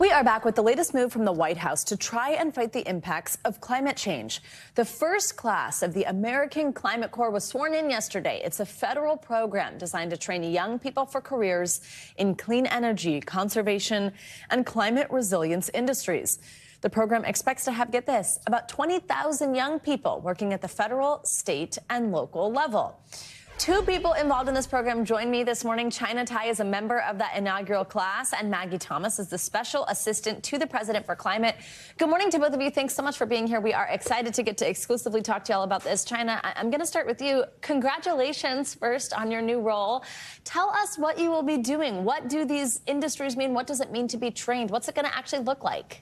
We are back with the latest move from the White House to try and fight the impacts of climate change. The first class of the American Climate Corps was sworn in yesterday. It's a federal program designed to train young people for careers in clean energy, conservation, and climate resilience industries. The program expects to have, get this, about 20,000 young people working at the federal, state, and local level. Two people involved in this program join me this morning. China Tai is a member of that inaugural class, and Maggie Thomas is the special assistant to the president for climate. Good morning to both of you. Thanks so much for being here. We are excited to get to exclusively talk to y'all about this. China, I'm going to start with you. Congratulations first on your new role. Tell us what you will be doing. What do these industries mean? What does it mean to be trained? What's it going to actually look like?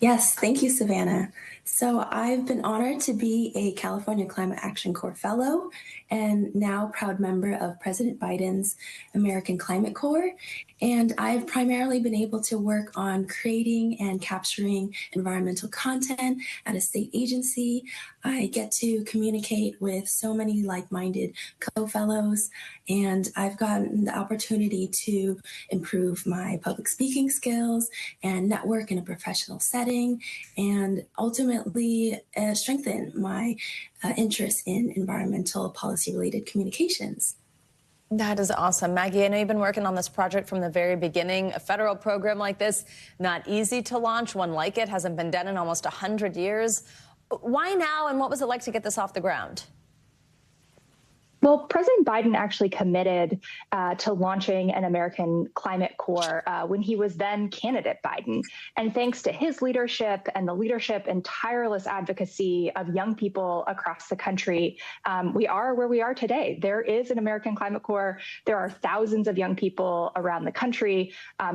Yes, thank you, Savannah. So I've been honored to be a California Climate Action Corps Fellow and now proud member of President Biden's American Climate Corps. And I've primarily been able to work on creating and capturing environmental content at a state agency. I get to communicate with so many like-minded co-fellows, and I've gotten the opportunity to improve my public speaking skills and network in a professional setting, and ultimately strengthen my interest in environmental policy-related communications. That is awesome. Maggie, I know you've been working on this project from the very beginning. A federal program like this, not easy to launch. One like it hasn't been done in almost 100 years. Why now, and what was it like to get this off the ground? Well, President Biden actually committed to launching an American Climate Corps when he was then candidate Biden. And thanks to his leadership and the leadership and tireless advocacy of young people across the country, we are where we are today. There is an American Climate Corps. There are thousands of young people around the country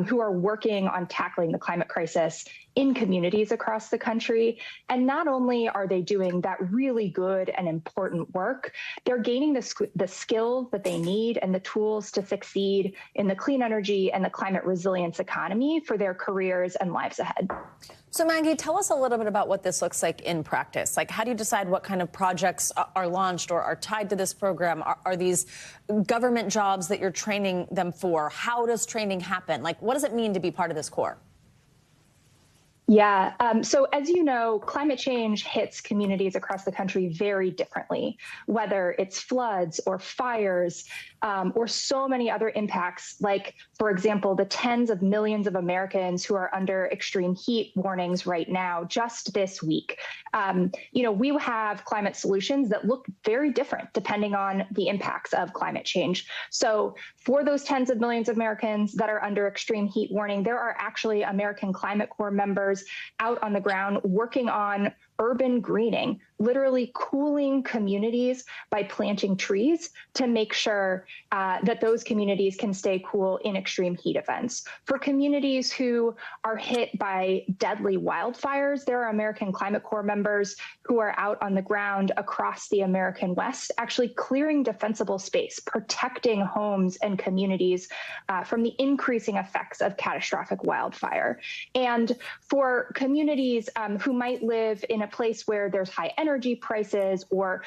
who are working on tackling the climate crisis in communities across the country. And not only are they doing that really good and important work, they're gaining the skills that they need and the tools to succeed in the clean energy and the climate resilience economy for their careers and lives ahead. So Maggie, tell us a little bit about what this looks like in practice. Like, how do you decide what kind of projects are launched or are tied to this program? Are these government jobs that you're training them for? How does training happen? Like, what does it mean to be part of this Corps? Yeah. So as you know, climate change hits communities across the country very differently, whether it's floods or fires or so many other impacts, like, for example, the tens of millions of Americans who are under extreme heat warnings right now, just this week. We have climate solutions that look very different depending on the impacts of climate change. So for those tens of millions of Americans that are under extreme heat warning, there are actually American Climate Corps members out on the ground working on urban greening, literally cooling communities by planting trees to make sure that those communities can stay cool in extreme heat events. For communities who are hit by deadly wildfires, there are American Climate Corps members who are out on the ground across the American West, actually clearing defensible space, protecting homes and communities from the increasing effects of catastrophic wildfire. And for communities who might live in a place where there's high energy prices or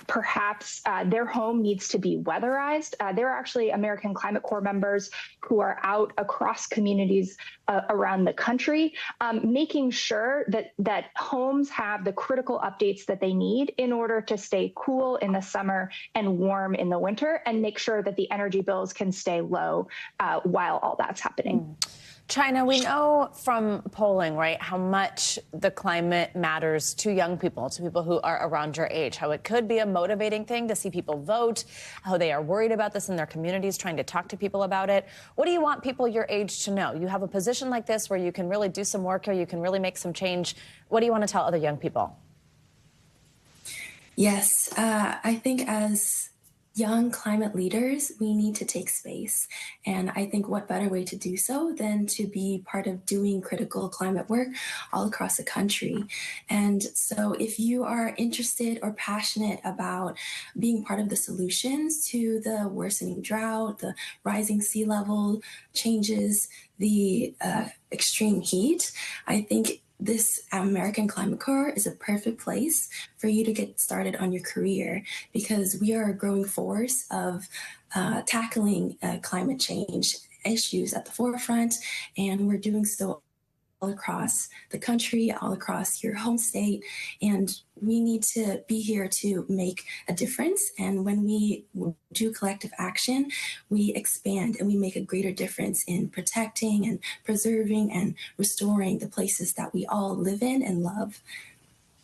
perhaps their home needs to be weatherized, there are actually American Climate Corps members who are out across communities around the country, making sure that homes have the critical updates that they need in order to stay cool in the summer and warm in the winter, and make sure that the energy bills can stay low while all that's happening. China, we know from polling, right, how much the climate matters to young people, to people who are around your age, how it could be a motivating thing to see people vote, how they are worried about this in their communities, trying to talk to people about it. What do you want people your age to know? You have a position like this where you can really do some work here, you can really make some change. What do you want to tell other young people? Yes, I think as young climate leaders, we need to take space. And I think what better way to do so than to be part of doing critical climate work all across the country. And so if you are interested or passionate about being part of the solutions to the worsening drought, the rising sea level changes, the extreme heat, I think this American Climate Corps is a perfect place for you to get started on your career, because we are a growing force of tackling climate change issues at the forefront, and we're doing so all across the country, all across your home state, and we need to be here to make a difference. And when we do collective action, we expand and we make a greater difference in protecting and preserving and restoring the places that we all live in and love.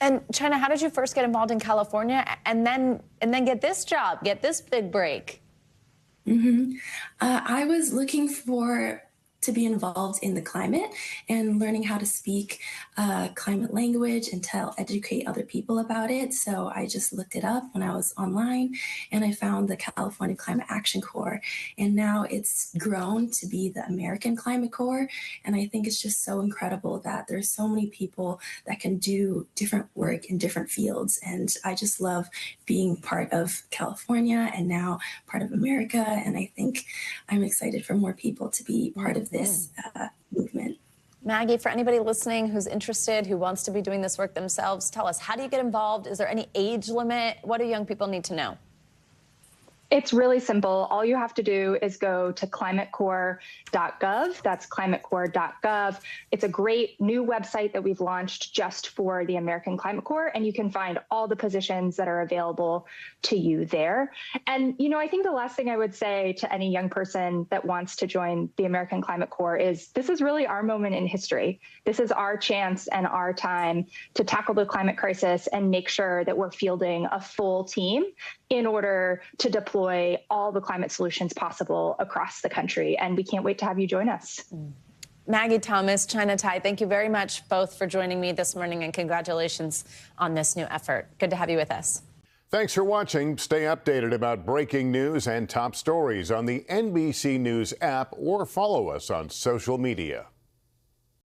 And China, how did you first get involved in California and then get this job, get this big break? I was looking to be involved in the climate and learning how to speak climate language and educate other people about it. So I just looked it up when I was online, and I found the California Climate Action Corps. And now it's grown to be the American Climate Corps. And I think it's just so incredible that there's so many people that can do different work in different fields. And I just love being part of California and now part of America. And I think I'm excited for more people to be part of this movement. Maggie, for anybody listening who's interested, who wants to be doing this work themselves, tell us, how do you get involved? Is there any age limit? What do young people need to know? It's really simple. All you have to do is go to climatecorps.gov. That's climatecorps.gov. It's a great new website that we've launched just for the American Climate Corps, and you can find all the positions that are available to you there. And, you know, I think the last thing I would say to any young person that wants to join the American Climate Corps is this is really our moment in history. This is our chance and our time to tackle the climate crisis and make sure that we're fielding a full team in order to deploy all the climate solutions possible across the country. And we can't wait to have you join us. Maggie Thomas, China Tai, thank you very much both for joining me this morning, and congratulations on this new effort. Good to have you with us. Thanks for watching. Stay updated about breaking news and top stories on the NBC News app or follow us on social media.